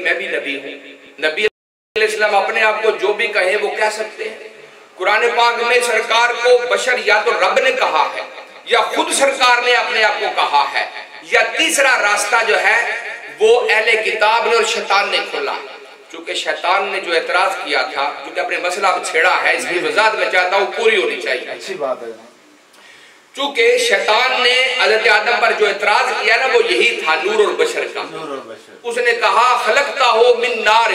میں بھی نبی ہوں. نبی علیہ السلام اپنے آپ کو جو بھی کہیں وہ کہہ سکتے ہیں. قرآن پاک میں سرکار کو بشر یا تو رب نے کہا ہے یا خود سرکار نے اپنے آپ کو کہا ہے, یا تیسرا راستہ جو ہے وہ اہل کتاب نے اور شیطان نے کھولا. چونکہ شیطان نے جو اعتراض کیا تھا, چونکہ اپنے مسئلہ چھیڑا ہے, اس کی وضاحت میں چاہتا ہوں پوری ہونی چاہیے. اچھی بات ہے. چونکہ شیطان نے حضرت آدم پر جو اعتراض کیا نا وہ یہی تھا نور اور بشر کا. اس نے کہا خلقتا ہو من نار,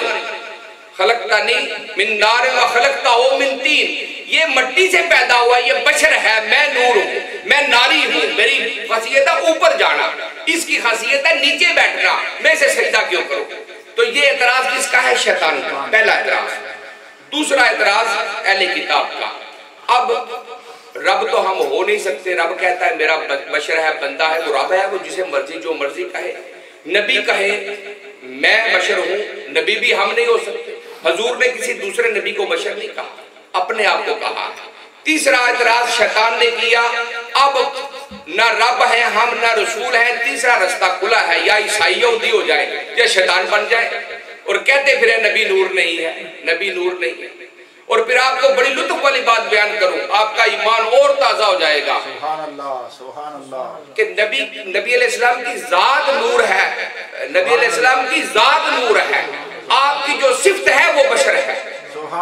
خلقتنی من نار و خلقتا ہو من طین, یہ مٹی سے پیدا ہوا, یہ بشر ہے, میں نور ہوں, میں ناری ہوں, میری خاصیت ہے اوپر جانا, اس کی خاصیت ہے نیچے بیٹھنا, میں اسے سجدہ کیوں کروں. تو یہ اعتراض کس کا ہے؟ شیطان کا, پہلا اعتراض. دوسرا اعتراض اہل کتاب کا. اب رب تو ہم ہو نہیں سکتے, رب کہتا ہے میرا بشر ہے, بندہ ہے, وہ رب ہے, وہ جسے مرضی جو مرضی کہے. نبی کہے میں بشر ہوں, نبی بھی ہم نہیں ہو سکتے. حضور نے کسی دوسرے نبی کو بشر نہیں کہا, اپنے آپ کو کہا. تیسرا اعتراض شیطان نے کیا, اب نہ رب ہے ہم نہ رسول ہیں, تیسرا رستہ کھلا ہے, یا عیسائی یہودی ہو جائے یا شیطان بن جائے اور کہتے پھر نبی نور نہیں ہے, نبی نور نہیں ہے. اور پھر آپ کو بڑی لطف والی بات بیان کروں, آپ کا ایمان اور تازہ ہو جائے گا. سبحان اللہ, سبحان اللہ. کہ نبی علیہ السلام کی ذات نور ہے, نبی علیہ السلام کی ذات نور ہے, آپ کی جو صفت ہے وہ بشر ہے.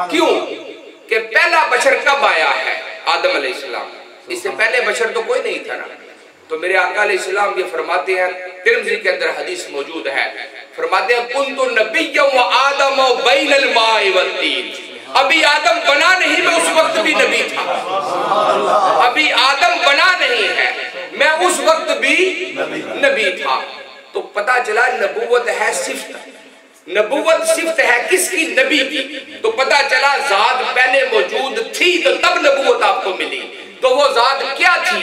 کیوں کہ پہلا بشر کب آیا ہے؟ آدم علیہ السلام. اس سے پہلے بشر تو کوئی نہیں تھا نا. تو میرے آقا علیہ السلام یہ فرماتے ہیں, ترمذی کے اندر حدیث موجود ہے, فرماتے ہیں کنت نبیا و آدم بین الماء والطین. ابھی آدم بنا نہیں, میں اس وقت بھی نبی تھا. ابھی آدم بنا نہیں ہے, میں اس وقت بھی نبی تھا. تو پتا چلا نبوت ہے صفت, نبوت صفت ہے کس کی؟ نبی کی. تو پتا چلا ذات پہلے موجود تھی تو تب نبوت آپ کو ملی. تو وہ ذات کیا تھی؟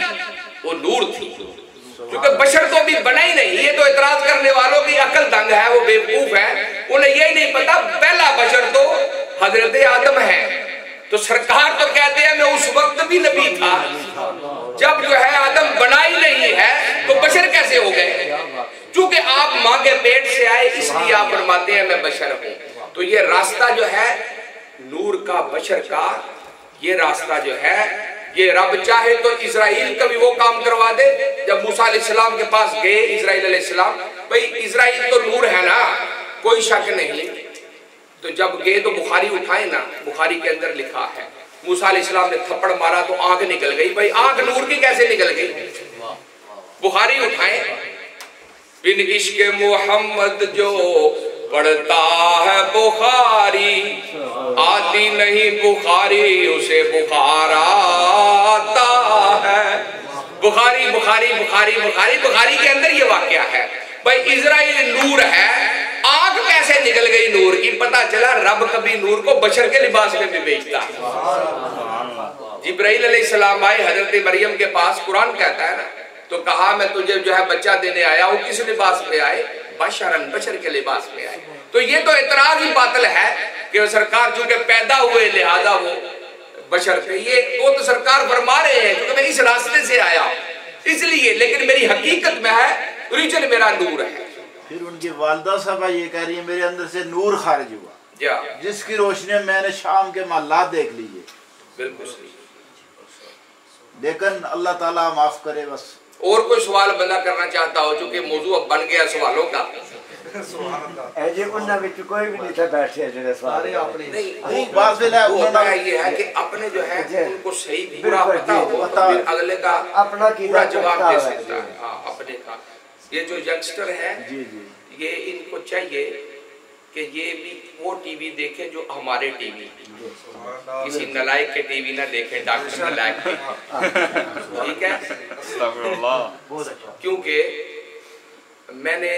وہ نور تھی. کیونکہ بشر تو ابھی بنا ہی نہیں. یہ تو اعتراض کرنے والوں کی عقل دنگ ہے, وہ بیوقوف ہے, انہیں یہی نہیں پتا پہلا بشر تو حضرت آدم ہے. تو سرکار تو کہتے ہیں میں اس وقت بھی نبی تھا, جب جو ہے آدم بنا ہی نہیں ہے تو بشر کیسے ہو گئے؟ چونکہ آپ ماں کے پیٹ سے آئے اس لیے آپ فرماتے ہیں میں بشر ہوں. تو یہ راستہ جو ہے نور کا, بشر کا, یہ راستہ جو ہے, یہ رب چاہے تو اسرائیل کا بھی وہ کام کروا دے. جب موسیٰ علیہ السلام کے پاس گئے اسرائیل علیہ السلام, بھئی اسرائیل تو نور ہے نا, کوئی شک نہیں. تو جب گئے تو بخاری اٹھائے نا, بخاری کے اندر لکھا ہے موسیٰ علیہ السلام نے تھپڑ مارا تو آنکھ نکل گئی. بھئی آنکھ نور کی کیسے نکل گئی؟ بخاری اٹھائیں. بن عشق محمد جو پڑھتا ہے بخاری, آتی نہیں بخاری اسے بخار آتا ہے. بخاری بخاری بخاری بخاری بخاری کے اندر یہ واقعہ ہے. بھئی اسرائیل نور ہے, آنکھ کیسے نکل گئی نور کی؟ پتا چلا رب کبھی نور کو بشر کے لباس میں بھی بیچتا. جبرائیل علیہ السلام آئے حضرت مریم کے پاس, قرآن کہتا ہے نا, تو کہا میں تجھے جو ہے بچہ دینے آیا ہوں. کس لباس میں آئے؟ بشرن, بشر کے لباس میں آئے. تو یہ تو اعتراض ہی باطل ہے کہ سرکار چونکہ پیدا ہوئے لہذا وہ بشر تھے. یہ وہ تو سرکار فرما رہے ہیں کیونکہ میں اس راستے سے آیا اس لیے, لیکن میری حقیقت میں ہے, اوریجن میرا نور ہے. پھر ان کی والدہ صاحبہ یہ کہہ رہی ہے میرے اندر سے نور خارج ہوا, جس کی روشنی میں نے شام کے محلات دیکھ لیے. بالکل صحیح. لیکن اللہ تعالیٰ معاف کرے بس. اور کوئی سوال بندہ کرنا چاہتا ہو, چونکہ موضوع اب بن گیا سوالوں کا. جی انہاں وچ کوئی بھی نہیں تھا بیٹھے جڑے سارے اپنے نہیں, بات یہ ہے کہ اپنے جو ہے ان کو صحیح پورا پتہ ہو, پھر اگلے کا اپنا پورا جواب دے سکتا ہے. ہاں اپنے کا. یہ جو ینگسٹر ہے یہ ان کو چاہیے کہ یہ بھی وہ ٹی وی دیکھیں جو ہمارے ٹی وی, کسی نلائق کے ٹی وی نہ دیکھیں, ڈاکٹر نلائق کے. ٹھیک ہے, کیونکہ میں نے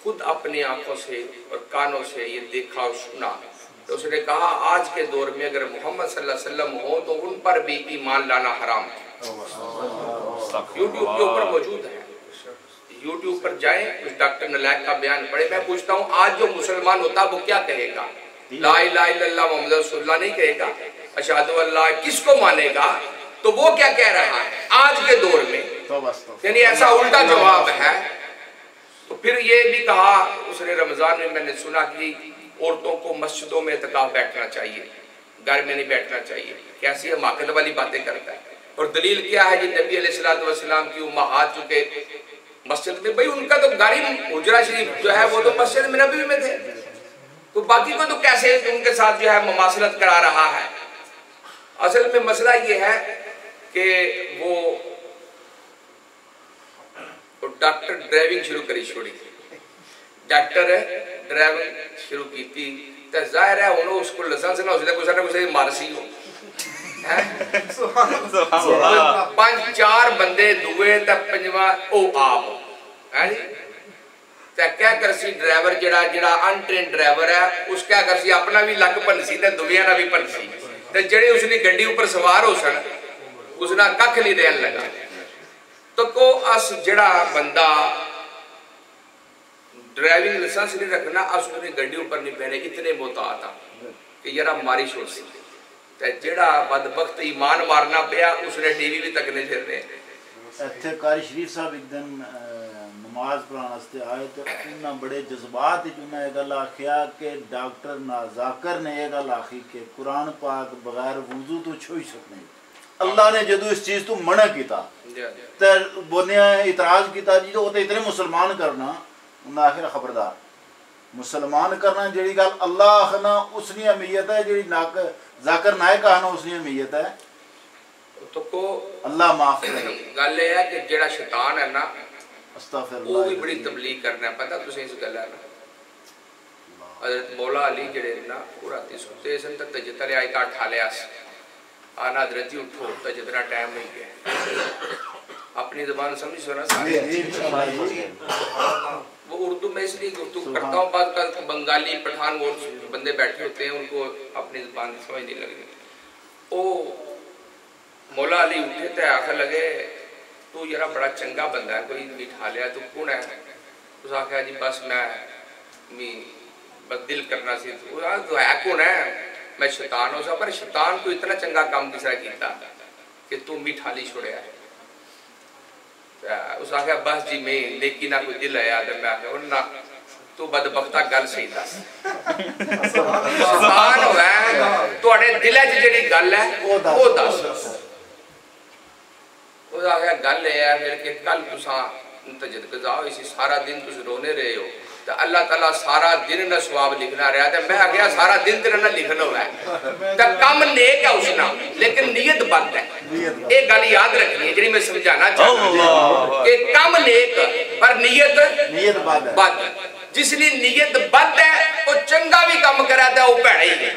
خود اپنی آنکھوں سے اور کانوں سے یہ دیکھا اور سنا. تو اس نے کہا آج کے دور میں اگر محمد صلی اللہ علیہ وسلم ہو تو ان پر بھی ایمان لانا حرام ہے. یوٹیوب کے اوپر موجود ہے, یوٹیوب پر جائیں, اس ڈاکٹر نلائق کا بیان پڑھیں. میں پوچھتا ہوں آج جو مسلمان ہوتا وہ کیا کہے گا؟ لا الہ الا اللہ محمد رسول اللہ نہیں کہے گا, اشہد اللہ کس کو مانے گا؟ تو وہ کیا کہہ رہا ہے آج کے دور میں؟ یعنی ایسا الٹا جواب ہے تو پھر یہ بھی کہا اس نے رمضان میں نے سنا کہ عورتوں کو مسجدوں میں اعتکاف بیٹھنا چاہیے، گھر میں نہیں بیٹھنا چاہیے. کیسی حماقت والی باتیں کرتا ہے. اور دلیل کیا ہے جی؟ نبی علیہ السلام کی امہات چکے مسجد میں، بھئی ان کا تو گھر ہی حجرہ شریف جو ہے وہ تو مسجد میں نبی میں تھے، تو باقی کو تو کیسے ان کے ساتھ جو ہے مماثلت کرا رہا ہے؟ اصل میں مسئلہ یہ ہے کہ وہ ڈاکٹر ڈرائیونگ شروع کری چھوڑی، ڈاکٹر ڈرائیونگ شروع کی تھی، تو ظاہر ہے انہوں اس کو لسنس نہ ہو سکتا کوئی سارا کوئی مارسی ہو. 5-4 بندے دوئے تا پنجواں او آپ ہے جی. تو کیا کرسی ڈرائیور جڑا انٹرین ڈرائیور ہے اس کیا کرسی اپنا بھی لک پنسی تے دویاں نہ بھی پنسی، تے جڑے اس نے گڈی اوپر سوار ہو سن اس نہ ککھ نہیں دین لگا. تو کو اس جڑا بندہ ڈرائیونگ لائسنس نہیں رکھنا اس نے گڈی اوپر نہیں پہنے، اتنے محتاط آ کہ یارا ماری چھوڑ سی. تے جڑا بدبخت ایمان مارنا پیا اس نے ٹی وی بھی تکنے پھرنے. اتھے قاری شریف صاحب ایک دن نماز پڑھان واسطے آئے تو انہاں بڑے جذبات انہاں یہ گل آخیا کہ ڈاکٹر نازاکر نے یہ گل آخی کہ قرآن پاک بغیر وضو تو چھوئی سکنے. اللہ نے جدو اس چیز تو منع کیتا تو بونے اعتراض کیتا جی تو اتنے مسلمان کرنا انہاں آخر خبردار مسلمان کرنا جیڑی گل اللہ آخنا اس نے امیت ہے، جیڑی ذاکر نائک آنا اس نے امیت ہے. تو کو اللہ معاف کرے. گل یہ ہے کہ جیڑا شیطان ہے نا استغفر اللہ وہ بھی بڑی تبلیغ کرنا ہے. پتہ تسیں اس گل ہے نا حضرت مولا علی جڑے نا وہ راتی سوتے سن تک تجتر آئی کا اٹھا لیا آنا حضرت جی اٹھو تا جتنا ٹائم نہیں گیا. اپنی زبان سمجھ سنا سارے وہ اردو میں اس لیے گفتگو کرتا ہوں، بعض کا بنگالی پٹھان وہ بندے بیٹھے ہوتے ہیں ان کو اپنی زبان سمجھ نہیں لگی. او مولا علی اٹھے تے آخر لگے تو یرا بڑا چنگا بندہ ہے کوئی بٹھا لیا تو کون ہے؟ اس آخر جی بس میں بس دل کرنا سی. تو ہے کون ہے؟ میں شیطان ہو سا، پر شیطان کو اتنا چنگا کام کس طرح کیتا کہ تو میٹھا لی چھوڑیا ہے. اس آخر بس جی میں لیکن نہ کوئی دل ہے آدم میں آخر نہ تو بدبختہ گل صحیح دس شیطان ہوا ہے تو اڑے دل ہے جڑی گل ہے وہ دس. اس آخر گل ہے پھر کہ کل تساں تجد قضا اسی سارا دن تس رونے رہے ہو تو اللہ تعالیٰ سارا دن نہ ثواب لکھنا رہا ہے. میں آگیا سارا دن تیرا نہ لکھنا ہوا ہے تو کم نیک ہے اس نا لیکن نیت بد ہے. ایک گل یاد رکھنی ہے جنہی میں سمجھانا چاہتا کہ کم نیک پر نیت بد. جس نے نیت بد ہے وہ چنگا بھی کم کراتا ہے وہ پیڑا ہی ہے.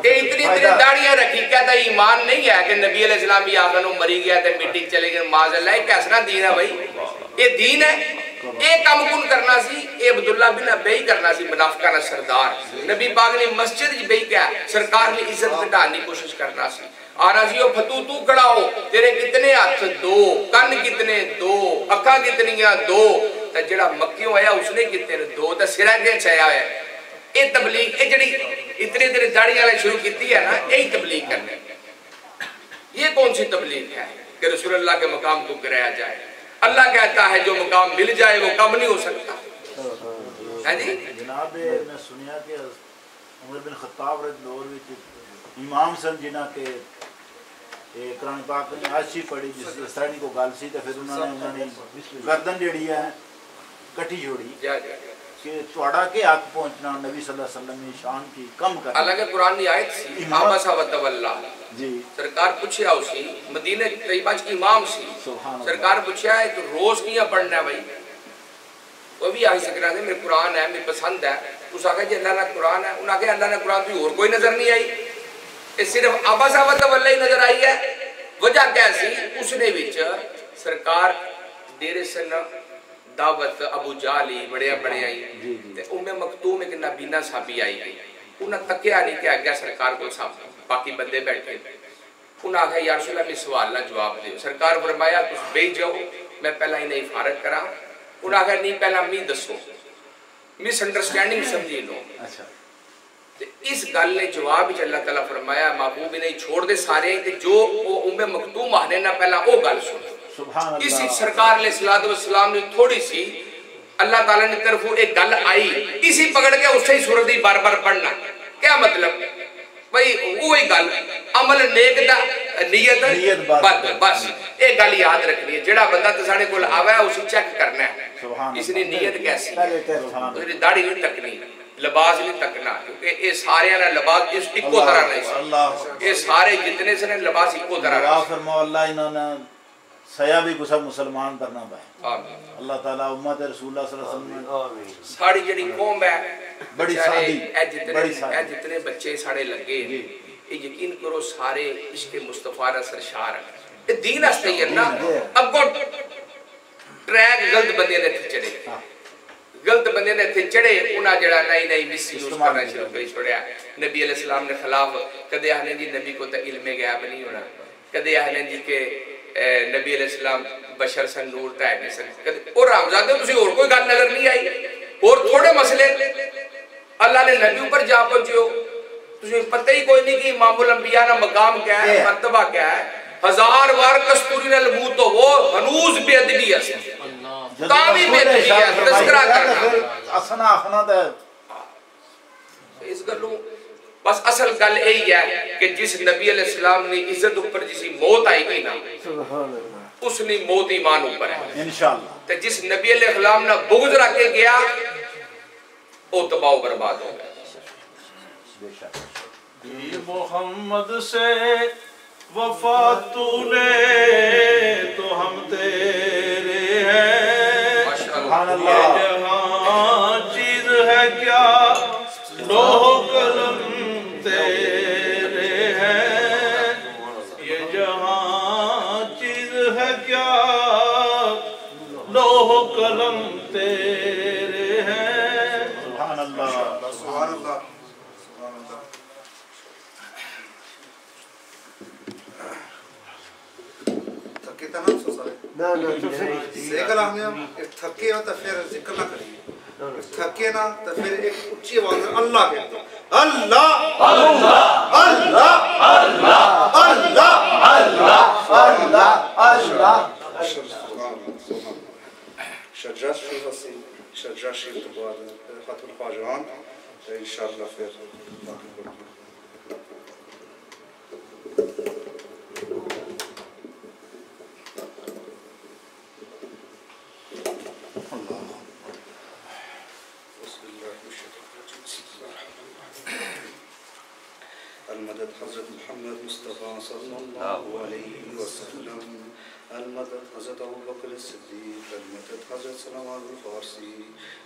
کہ اتنی داڑیاں رکھی کہتا ایمان نہیں ہے کہ نبی علیہ السلام بھی آخر مری گیا تو مٹی چلے گئے معاذ اللہ. یہ کیسنا دین ہے بھائی؟ یہ دین ہے. ایک کام کن کرنا سی اے عبداللہ بن ابی کرنا سی منافقانہ سردار. نبی پاک نے مسجد جی بھئی کیا سرکار نے عزت گھٹانے کوشش کرنا سی. آنا سی فتو تو کھڑا ہو تیرے کتنے ہاتھ دو، کن کتنے دو، اکھاں کتنیاں دو. تا جڑا مکیوں آیا اس نے کتنے دو تا سرہ کے چھایا ہے. اے تبلیغ اے جڑی اتنے دیر داڑیاں لے شروع کیتی ہے نا یہی تبلیغ کرنے. یہ کون سی تبلیغ ہے کہ رسول اللہ کے مقام کو گرایا جائے؟ اللہ کہتا ہے جو مقام مل جائے وہ کم نہیں ہو سکتا ہے جی. جناب میں سنیا کہ عمر بن خطاب رضی اللہ عنہ امام سن جنہ کے قرآن پاک نے آشی پڑھی جس طرح کو گال سی تو پھر انہوں نے گردن جڑی ہے کٹھی جوڑی کہ توڑا کے حق پہنچنا نبی صلی اللہ علیہ وسلم نے شان کی کم کرنا. اللہ کے قرآن کی آیت سی آبسا و تولا جی سرکار پوچھیا اسی مدینہ طیبہ کی امام سی سرکار پوچھیا ہے تو روز کیا پڑھنا ہے بھائی؟ وہ بھی آئی سکرا تھے میرے قرآن ہے میرے پسند ہے. اس آگے جی اللہ نے قرآن ہے انہوں نے اللہ نے قرآن بھی اور کوئی نظر نہیں آئی یہ صرف آبسا و تولا ہی نظر آئی ہے. وجہ کیسی اس نے وچ سرکار دیر سن دعوت ابو جالی بڑے بڑے آئی تے ام مکتوم ایک نبینہ صحابی آئی گئی. انہاں تکیا نہیں کہ آگیا سرکار کو صاحب باقی بندے بیٹھے. انہاں آگیا یا رسول اللہ میں سوال نہ جواب دے. سرکار فرمایا تس بیج جاؤ میں پہلا ہی نہیں فارغ کرا. انہاں آگیا نہیں پہلا می دسو مس انڈرسٹینڈنگ سمجھی لو. اس گل نے جواب ہی اللہ تعالیٰ فرمایا محبوب نہیں چھوڑ دے سارے کہ جو ام مکتوم آنے نہ پہلا وہ گل سن. اسی سرکار علیہ السلام نے تھوڑی سی اللہ تعالیٰ نے طرف ایک گل آئی اسی پکڑ کے اس سے ہی سورت ہی بار بار پڑھنا. کیا مطلب بھئی وہی گل عمل نیک دا نیت بد. بس ایک گل یاد رکھنی ہے جڑا بندہ تے ساڈے کول آوے اسے چیک کرنا ہے اس نے نیت کیسی ہے. اس نے داڑھی نہیں تکنی, لباس نہیں تکنا, کیونکہ یہ سارے نا لباس اکو طرح نہیں, یہ سارے جتنے سے لباس اکو طرح دعا فرماؤ اللہ انہوں نے سیا بھی کچھ مسلمان کرنا پائے. اللہ تعالیٰ امت رسول اللہ صلی اللہ علیہ وسلم ساڑی جڑی قوم ہے بڑی سادی, اے جتنے بچے ساڑے لگے یہ یقین کرو سارے عشق مصطفیٰ را سرشار ہیں. یہ دین ہستے ہی ہے نا. اب کو ٹریک غلط بندے نے تھے چڑھے, غلط بندے نے تھے چڑھے انہاں جڑا نئی مسی یوز کرنا شروع کری چھوڑیا. نبی علیہ السلام نے خلاف کدے آنے جی نبی کو تا علم غیب نہیں ہونا, کدے آنے جی کہ نبی علیہ السلام بشر سن نور تا ہے سن, اور رامزادہ تسی اور کوئی گل نظر نہیں آئی اور تھوڑے مسئلے اللہ نے نبی اوپر جا پہنچے ہو. تجھے پتہ ہی کوئی نہیں کہ امام الانبیاء نا مقام کیا ہے, مرتبہ کیا ہے. 1000 بار کستوری نہ لبو تو وہ ہنوز بے ادبی ہے, تاوی بے ادبی ہے, تذکرہ کرنا اسنا اخنا دا اس گلوں. بس اصل گل یہی ہے کہ جس نبی علیہ السلام نے عزت اوپر جسی موت آئی گئی نا اس نے موت ایمان اوپر ہے انشاءاللہ. تو جس نبی علیہ السلام نے بغض رکھ کے گیا وہ تباہ و برباد ہو گیا. محمد سے وفا تو لے تو ہم تیرے ہیں, سبحان یہ اللہ. جہاں چیز ہے کیا لوح قلم تیرے ہیں, یہ جہاں چیز ہے کیا لوح قلم تیرے ہیں. سبحان اللہ. سبحان اللہ. تھکے تھا نا سو سارے سیکل ہمیں تھکے ہو تو پھر ذکر نہ کریے, تھکے نا تو پھر ایک اچھی آواز میں اللہ کہتے ہیں اللہ اللہ اللہ اللہ اللہ اللہ اللہ. شجاع شریف اسی شجاع شریف تو بعد فتح الخواجان تو انشاءاللہ پھر باقی کرتے ہیں. المدد حضرت محمد مصطفیٰ صلی اللہ علیہ وسلم, المدد حضرت ابو بکر الصدیق, المدد حضرت سلمان الفارسی,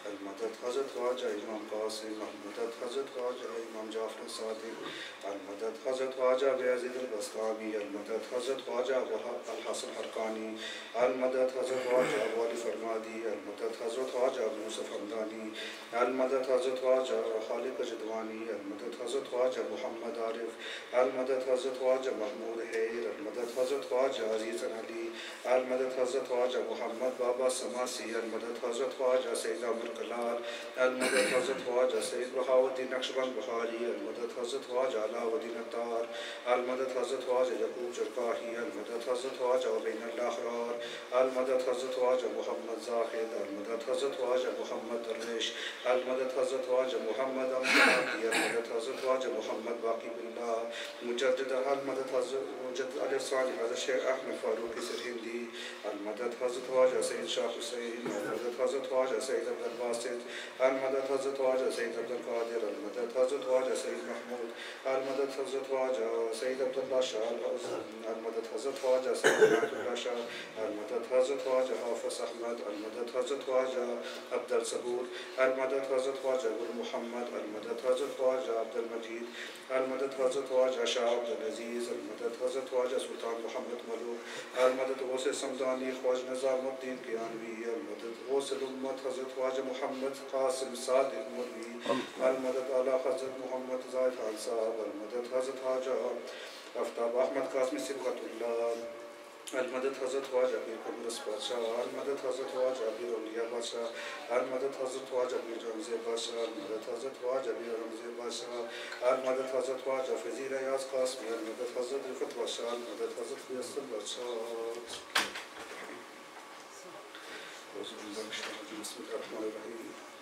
المدد حضرت خواجہ امام قاسم, المدد حضرت خواجہ امام جعفر صادق, المدد حضرت خواجہ بیعزید البسطامی, المدد حضرت خواجہ الحسن حرکانی, المدد حضرت خواجہ ابو علی فرمادی, المدد حضرت خواجہ ابو یوسف حمدانی, المدد حضرت خواجہ خالق جدوانی, المدد حضرت خواجہ محمد عارف, المدد حضرت خواجہ محمود حیر, المدد حضرت خواجہ عزیز علی, المدد حضرت خواجہ محمد بابا سماسی, المدد حضرت خواجہ سید عمر کلال, المدد حضرت خواجہ سید بہاؤالدین نقشبند بخاری, المدد حضرت خواجہ علاؤالدین عطار, المدد حضرت خواجہ یعقوب جرقاہی, المدد حضرت خواجہ عبین الاحرار, المدد حضرت خواجہ محمد زاہد, المدد حضرت خواجہ محمد درویش, المدد حضرت خواجہ محمد امجدی, المدد حضرت خواجہ محمد باقی باللہ, مجدد المدد حضرت مجدد علیہ الصالح حضرت شیخ احمد فاروقی سرہندی, المدد حضرت خواجہ سید شاہ حسین, المدد حضرت خواجہ سید عبد الباسط, المدد حضرت خواجہ سید عبد القادر, المدد حضرت خواجہ سید محمود, المدد حضرت خواجہ سید عبداللہ شاہ الحسن, المدد حضرت خواجہ سید عبد اللہ شاہ, المدد حضرت خواجہ حافظ احمد, المدد حضرت خواجہ عبد الصبور, المدد حضرت خواجہ گل محمد, المدد حضرت خواجہ عبد المجید, المدد حضرت خواجہ شاہ عبد العزیز, المدد حضرت خواجہ سلطان محمد ملوک, المدد غوث سمدانی خواجہ نظام الدین قیانوی, المدد غوث الامت حضرت خواجہ محمد قاسم صادق مروی, المدد اعلیٰ حضرت محمد زاہد خان صاحب, المدد حضرت خواجہ آفتاب احمد قاسمی صبغت اللہ, المدد حضرت خواجہ امیر قبرص بادشاہ, المدد حضرت خواجہ امیر اولیاء بادشاہ, المدد حضرت خواجہ امیر رمز بادشاہ, المدد حضرت خواجہ امیر رمز بادشاہ, المدد حضرت خواجہ فضیل ایاز قاسمی, المدد حضرت رفت بادشاہ, المدد حضرت فیصل بادشاہ. بسم اللہ الرحمن الرحیم